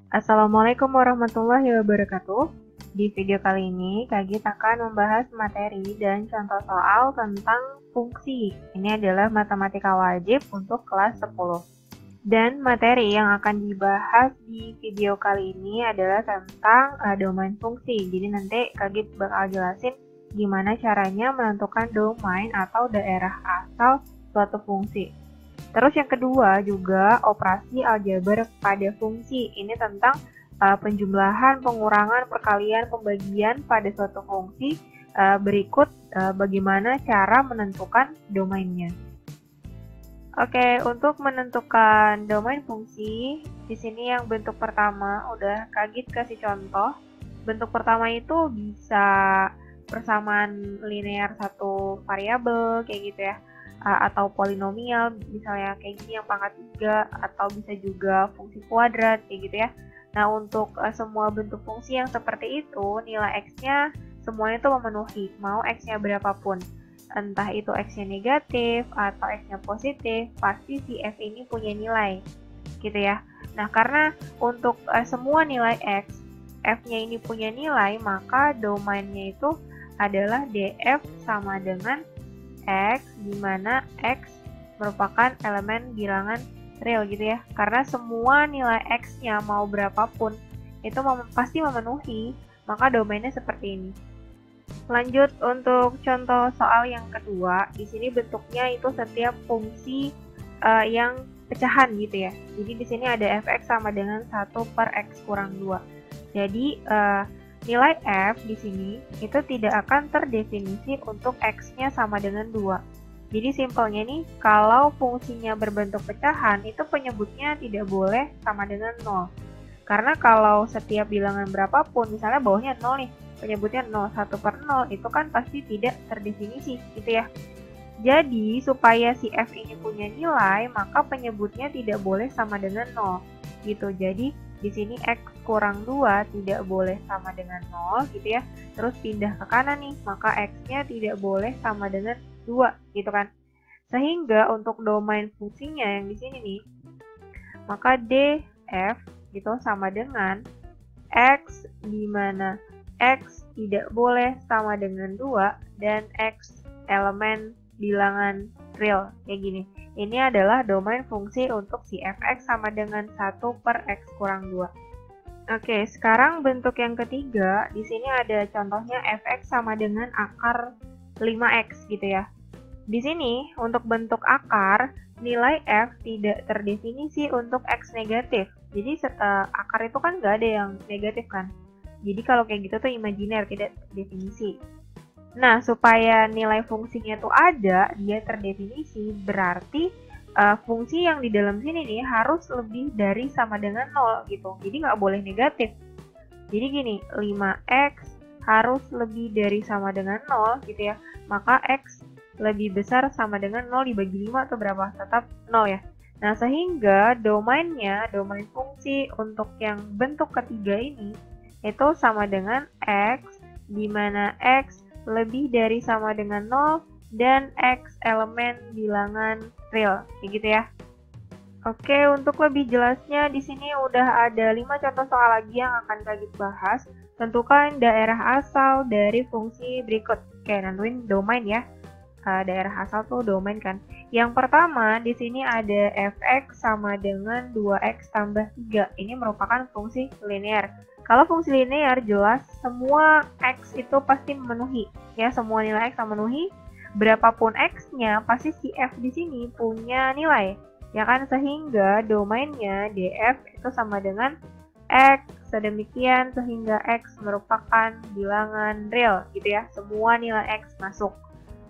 Assalamualaikum warahmatullahi wabarakatuh. Di video kali ini, Kak Git akan membahas materi dan contoh soal tentang fungsi. Ini adalah matematika wajib untuk kelas 10. Dan materi yang akan dibahas di video kali ini adalah tentang domain fungsi. Jadi nanti Kak Git bakal jelasin gimana caranya menentukan domain atau daerah asal suatu fungsi. Terus yang kedua juga operasi aljabar pada fungsi. Ini tentang penjumlahan, pengurangan, perkalian, pembagian pada suatu fungsi. Berikut bagaimana cara menentukan domainnya. Oke, untuk menentukan domain fungsi, di sini yang bentuk pertama udah Kak Git kasih contoh. Bentuk pertama itu bisa persamaan linear satu variabel kayak gitu ya. Atau polinomial, misalnya kayak gini yang pangkat 3, atau bisa juga fungsi kuadrat kayak gitu ya. Nah, untuk semua bentuk fungsi yang seperti itu, nilai X-nya semuanya itu memenuhi, mau X-nya berapapun. Entah itu X-nya negatif atau X-nya positif, pasti si F ini punya nilai, gitu ya. Nah, karena untuk semua nilai X, F-nya ini punya nilai, maka domainnya itu adalah DF sama dengan X, di mana X merupakan elemen bilangan real gitu ya. Karena semua nilai X-nya mau berapapun itu pasti memenuhi, maka domainnya seperti ini. Lanjut untuk contoh soal yang kedua, di sini bentuknya itu setiap fungsi yang pecahan gitu ya. Jadi di sini ada fx sama dengan 1 per x kurang 2. Jadi nilai F di sini itu tidak akan terdefinisi untuk X-nya sama dengan 2. Jadi simpelnya nih, kalau fungsinya berbentuk pecahan, itu penyebutnya tidak boleh sama dengan 0. Karena kalau setiap bilangan berapapun, misalnya bawahnya 0 nih, penyebutnya 0, 1 per 0, itu kan pasti tidak terdefinisi, gitu ya. Jadi, supaya si F ini punya nilai, maka penyebutnya tidak boleh sama dengan 0, gitu. Jadi, di sini X kurang 2 tidak boleh sama dengan 0 gitu ya. Terus pindah ke kanan nih, maka X-nya tidak boleh sama dengan 2 gitu kan. Sehingga untuk domain fungsinya yang di sini nih, maka DF gitu sama dengan X di mana X tidak boleh sama dengan 2 dan X elemen bilangan real kayak gini. Ini adalah domain fungsi untuk si fx sama dengan 1 per x kurang 2. Oke, sekarang bentuk yang ketiga, di sini ada contohnya fx sama dengan akar 5x gitu ya. Di sini, untuk bentuk akar, nilai f tidak terdefinisi untuk x negatif. Jadi akar itu kan nggak ada yang negatif kan. Jadi kalau kayak gitu tuh imajiner, tidak definisi. Nah, supaya nilai fungsinya itu ada, dia terdefinisi, berarti fungsi yang di dalam sini nih harus lebih dari sama dengan 0 gitu. Jadi nggak boleh negatif. Jadi gini, 5x harus lebih dari sama dengan 0 gitu ya. Maka x lebih besar sama dengan 0 dibagi 5 atau berapa? Tetap 0 ya. Nah, sehingga domain fungsi untuk yang bentuk ketiga ini, itu sama dengan x, di mana x lebih dari sama dengan 0 dan X elemen bilangan real, kayak gitu ya. Oke, untuk lebih jelasnya di sini udah ada 5 contoh soal lagi yang akan Kak bahas. Tentukan daerah asal dari fungsi berikut. Oke, nentuin domain ya. Daerah asal tuh domain kan. Yang pertama di sini ada fx sama dengan 2x tambah 3. Ini merupakan fungsi linear. Kalau fungsi linear jelas semua x itu pasti memenuhi ya, semua nilai x memenuhi. Berapapun x-nya pasti si f di sini punya nilai ya kan, sehingga domainnya df itu sama dengan x, sedemikian sehingga x merupakan bilangan real gitu ya, semua nilai x masuk.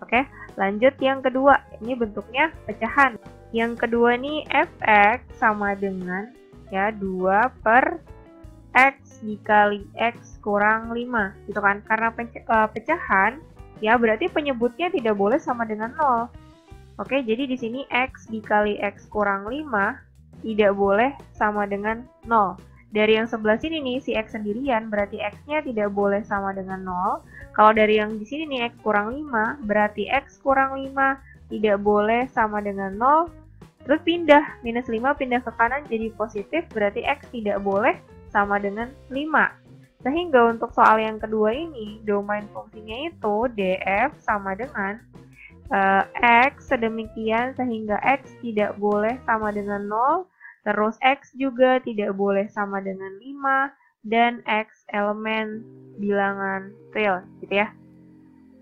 Oke, lanjut yang kedua, ini bentuknya pecahan. Yang kedua nih fx sama dengan ya 2 per x dikali x kurang 5 gitu kan. Karena pecahan ya berarti penyebutnya tidak boleh sama dengan 0. Oke, jadi di sini x dikali x kurang 5 tidak boleh sama dengan 0. Dari yang sebelah sini nih si x sendirian berarti x-nya tidak boleh sama dengan 0. Kalau dari yang di sini nih x kurang 5 berarti x kurang 5 tidak boleh sama dengan 0. Terus pindah, minus 5 pindah ke kanan jadi positif, berarti X tidak boleh sama dengan 5. Sehingga untuk soal yang kedua ini, domain fungsinya itu df sama dengan x sedemikian sehingga x tidak boleh sama dengan 0, terus x juga tidak boleh sama dengan 5, dan x elemen bilangan real, gitu ya.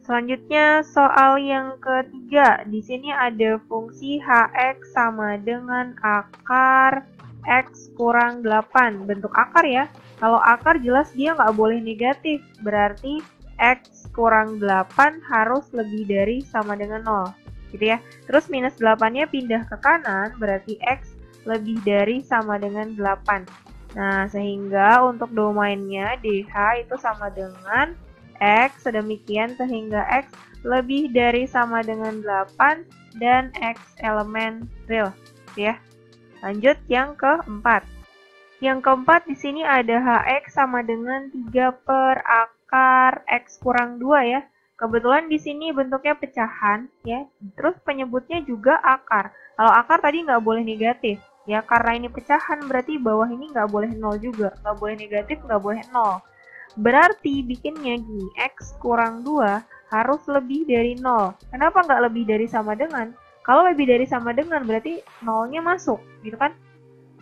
Selanjutnya soal yang ketiga, di sini ada fungsi hx sama dengan akar x kurang 8. Bentuk akar ya. Kalau akar jelas dia nggak boleh negatif, berarti x kurang 8 harus lebih dari sama dengan 0, gitu ya. Terus minus 8-nya pindah ke kanan, berarti x lebih dari sama dengan 8. Nah, sehingga untuk domainnya dh itu sama dengan x sedemikian sehingga x lebih dari sama dengan 8 dan x elemen real, ya. Lanjut yang keempat. Yang keempat di sini ada hx sama dengan 3 per akar x kurang 2 ya. Kebetulan di sini bentuknya pecahan ya. Terus penyebutnya juga akar. Kalau akar tadi nggak boleh negatif. Ya, karena ini pecahan berarti bawah ini nggak boleh 0 juga. Nggak boleh negatif, nggak boleh 0. Berarti bikinnya gini, x kurang 2 harus lebih dari 0. Kenapa nggak lebih dari sama dengan? Kalau lebih dari sama dengan berarti 0-nya masuk, gitu kan?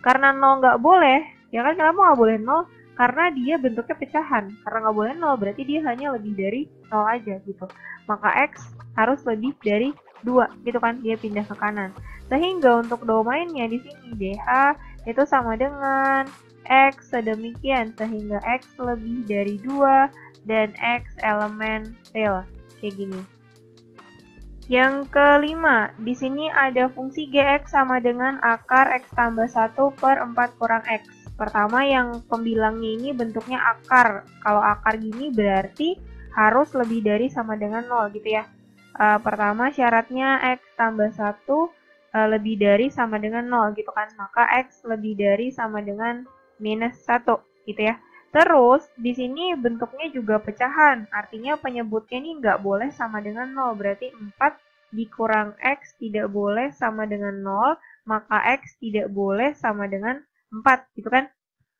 Karena 0 nggak boleh, ya kan kenapa nggak boleh 0? Karena dia bentuknya pecahan. Karena nggak boleh 0 berarti dia hanya lebih dari 0 aja, gitu. Maka x harus lebih dari 2, gitu kan? Dia pindah ke kanan. Sehingga untuk domainnya di sini dh itu sama dengan x sedemikian sehingga x lebih dari 2 dan x elemen real. Kayak gini. Yang kelima, di sini ada fungsi gx sama dengan akar x tambah 1 per 4 kurang x. Pertama yang pembilangnya ini bentuknya akar. Kalau akar gini berarti harus lebih dari sama dengan 0 gitu ya. Pertama syaratnya x tambah 1 lebih dari sama dengan 0 gitu kan. Maka x lebih dari sama dengan minus 1 gitu ya. Terus di sini bentuknya juga pecahan. Artinya penyebutnya ini nggak boleh sama dengan 0. Berarti 4 dikurang x tidak boleh sama dengan 0. Maka x tidak boleh sama dengan 4 gitu kan.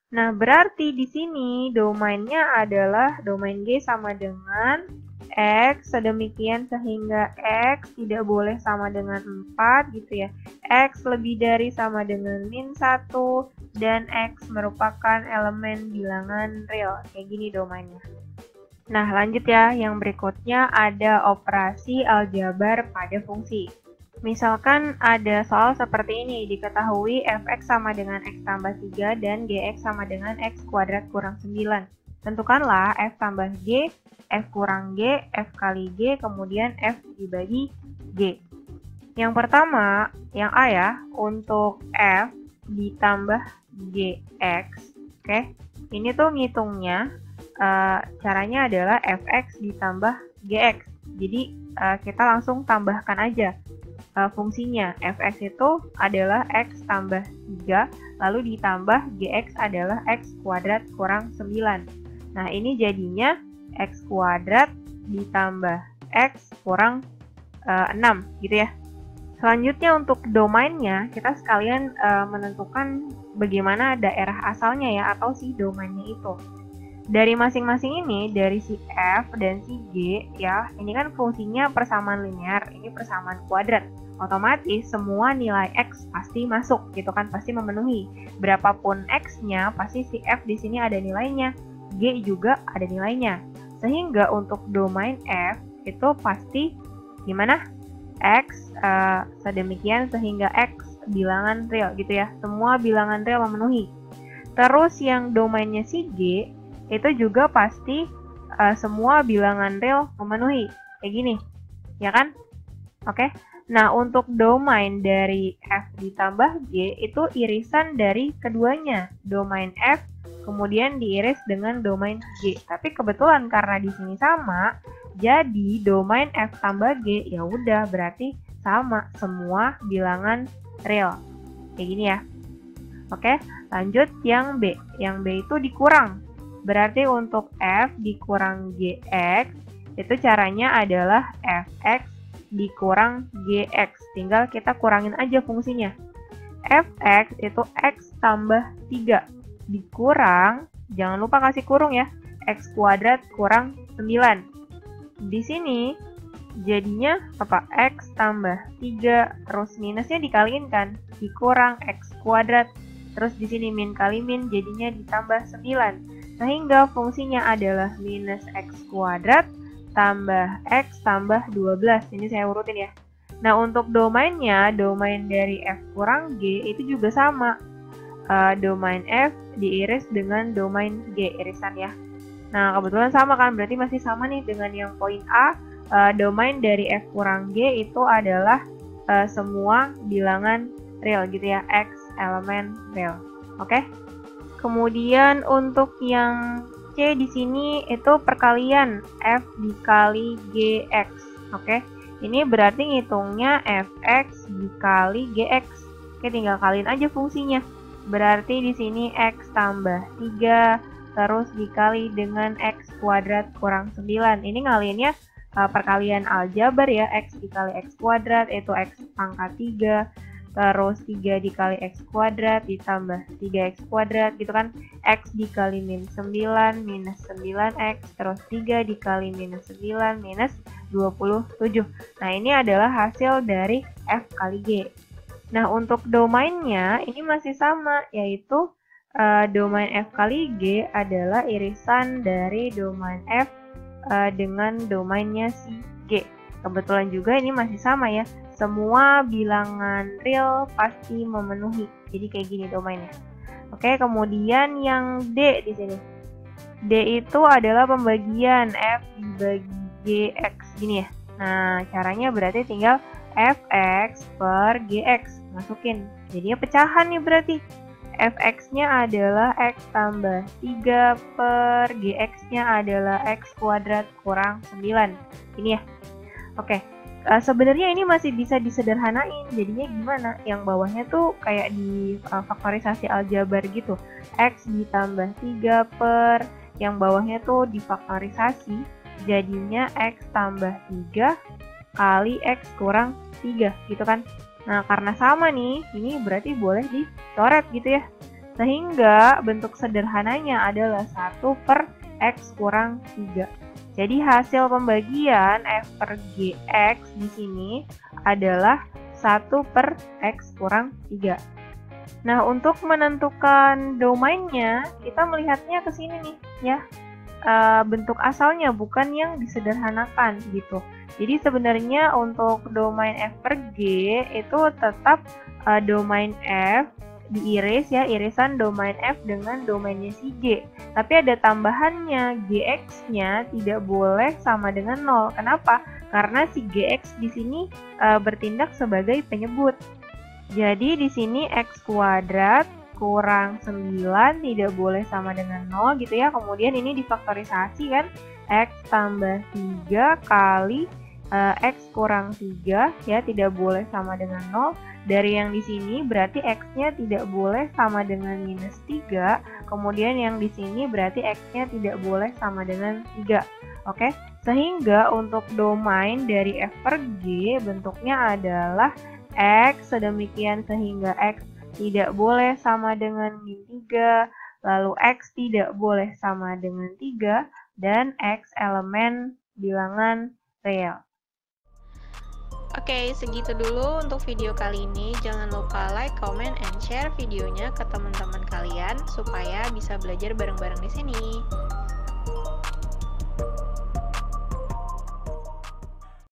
Nah, berarti di sini domainnya adalah domain G sama dengan X sedemikian sehingga X tidak boleh sama dengan 4 gitu ya. X lebih dari sama dengan min 1 dan X merupakan elemen bilangan real. Kayak gini domainnya. Nah, lanjut ya. Yang berikutnya ada operasi aljabar pada fungsi. Misalkan ada soal seperti ini, diketahui fx sama dengan x tambah 3 dan gx sama dengan x kuadrat kurang 9. Tentukanlah f tambah g, f kurang g, f kali g, kemudian f dibagi g. Yang pertama, yang A ya, untuk f ditambah gx. Oke, ini tuh ngitungnya, caranya adalah fx ditambah gx. Jadi kita langsung tambahkan aja fungsinya. Fx itu adalah x tambah 3, lalu ditambah gx adalah x kuadrat kurang 9. Nah, ini jadinya x kuadrat ditambah x kurang 6, gitu ya. Selanjutnya untuk domainnya, kita sekalian menentukan bagaimana daerah asalnya ya, atau si domainnya itu. Dari masing-masing ini, dari si f dan si g ya, ini kan fungsinya persamaan linear, ini persamaan kuadrat. Otomatis semua nilai x pasti masuk gitu kan, pasti memenuhi. Berapapun x-nya, pasti si f di sini ada nilainya, g juga ada nilainya. Sehingga untuk domain f itu pasti gimana? X sedemikian sehingga x bilangan real gitu ya. Semua bilangan real memenuhi. Terus yang domainnya si g itu juga pasti semua bilangan real memenuhi. Kayak gini. Ya kan? Oke. Nah, untuk domain dari f ditambah g itu irisan dari keduanya. Domain f kemudian diiris dengan domain g. Tapi kebetulan karena di sini sama, jadi domain f tambah g ya udah berarti sama semua bilangan real. Kayak gini ya. Oke, lanjut yang B. Yang B itu dikurang. Berarti untuk f dikurang gx itu caranya adalah fx dikurang gx. Tinggal kita kurangin aja fungsinya. Fx itu x tambah 3. dikurang, jangan lupa kasih kurung ya, X kuadrat kurang 9. Di sini jadinya apa? X tambah 3, terus minusnya dikaliin kan, dikurang X kuadrat, terus di sini min kali min jadinya ditambah 9. Sehingga fungsinya adalah minus X kuadrat tambah X tambah 12. Ini saya urutin ya. Nah, untuk domainnya, domain dari F kurang G itu juga sama. Domain F diiris dengan domain G, irisan ya. Nah, kebetulan sama kan, berarti masih sama nih dengan yang poin A. Domain dari F kurang G itu adalah semua bilangan real gitu ya, X elemen real. Oke? Kemudian untuk yang C di sini itu perkalian F dikali GX. Oke? Ini berarti ngitungnya fx dikali gx. Oke, tinggal kaliin aja fungsinya. Berarti di sini x tambah 3 terus dikali dengan x kuadrat kurang 9. Ini ngaliinnya perkalian aljabar ya, x dikali x kuadrat itu x pangkat 3. Terus 3 dikali x kuadrat ditambah 3x kuadrat gitu kan. X dikali min 9 minus 9x. Terus 3 dikali minus 9 minus 27. Nah, ini adalah hasil dari F kali G. Nah, untuk domainnya ini masih sama, yaitu domain F kali G adalah irisan dari domain F dengan domainnya si G. Kebetulan juga ini masih sama ya. Semua bilangan real pasti memenuhi. Jadi kayak gini domainnya. Oke, kemudian yang D di sini. D itu adalah pembagian F dibagi GX gini ya. Nah, caranya berarti tinggal Fx per Gx masukin. Jadinya pecahan nih berarti. Fx-nya adalah X tambah 3 per Gx-nya adalah X kuadrat kurang 9. Ini ya. Oke. Sebenarnya ini masih bisa disederhanain. Jadinya gimana? Yang bawahnya tuh kayak di faktorisasi aljabar gitu. X ditambah 3 per yang bawahnya tuh difaktorisasi. Jadinya X tambah 3 kali X kurang 3 gitu kan. Nah, karena sama nih, ini berarti boleh dicoret gitu ya. Sehingga bentuk sederhananya adalah 1 per X kurang 3. Jadi hasil pembagian F per Gx di sini adalah 1 per X kurang 3. Nah, untuk menentukan domainnya, kita melihatnya ke sini nih ya. Bentuk asalnya bukan yang disederhanakan gitu. Jadi sebenarnya untuk domain F per G itu tetap domain F diiris ya, irisan domain F dengan domainnya si G. Tapi ada tambahannya, Gx-nya tidak boleh sama dengan 0. Kenapa? Karena si Gx di sini bertindak sebagai penyebut. Jadi di sini X kuadrat kurang 9 tidak boleh sama dengan 0 gitu ya. Kemudian ini difaktorisasi kan. X tambah 3 kali X kurang 3 ya, tidak boleh sama dengan 0. Dari yang di sini berarti X-nya tidak boleh sama dengan minus 3. Kemudian yang di sini berarti X-nya tidak boleh sama dengan 3. Oke, sehingga untuk domain dari F per G bentuknya adalah X sedemikian sehingga X tidak boleh sama dengan min 3, lalu X tidak boleh sama dengan 3, dan X elemen bilangan real. Oke, segitu dulu untuk video kali ini. Jangan lupa like, comment, and share videonya ke teman-teman kalian supaya bisa belajar bareng-bareng di sini.